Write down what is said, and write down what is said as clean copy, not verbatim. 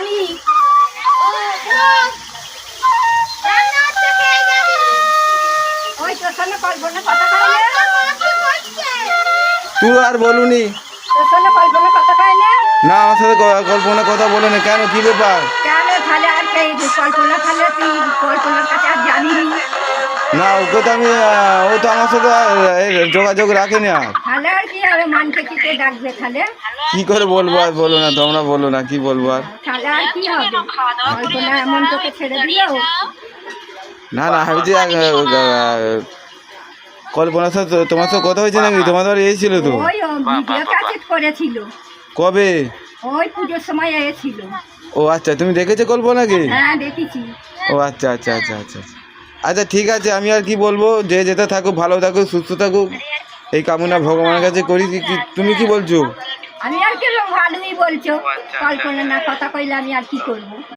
জানি। ওই তোর সঙ্গে কল্পনা কথা কয় তুই আর বলুনি তোর সঙ্গে কল্পনা কথা কয় না, আমার সাথে কল্পনা কথা বলে না কেন, কি ব্যাপার? কেন তাহলে আর কল্পনা তাহলে তুই কল্পনার কাছে আর জানিনি না, ওকে তো আমি ও তো আমার সাথে যোগাযোগ রাখেনি। আর তাহলে আর কি হবে? মানকে কি করে ডাকবে তাহলে? কি করে বলবো? আর বলো না, তোমরা বলো না, কি বলবো আর? তাহলে আর কি হবে? কল্পনা এমন তোকে ছেড়ে দিও? না না, আমি যে কল্পনার সাথে তোমার সাথে কথা হয়েছে নাকি? তোমার ধর এই ছিল তো। ওই ভিডিও ক্যাসেট করেছিল, কবে? ওই পুজোর সময় এসেছিল। ও আচ্ছা, তুমি দেখেছো কল্পনাকে? হ্যাঁ দেখেছি। ও আচ্ছা আচ্ছা আচ্ছা আচ্ছা আচ্ছা, ঠিক আছে। আমি আর কি বলবো, যে যেতে থাকুক, ভালো থাকুক, সুস্থ থাকুক, এই কামনা ভগবানের কাছে করি। তুমি কি বলছো? আমি আর কি ভালোই বলছো, কল্পনা না কথা কইলে আমি আর কি করবো?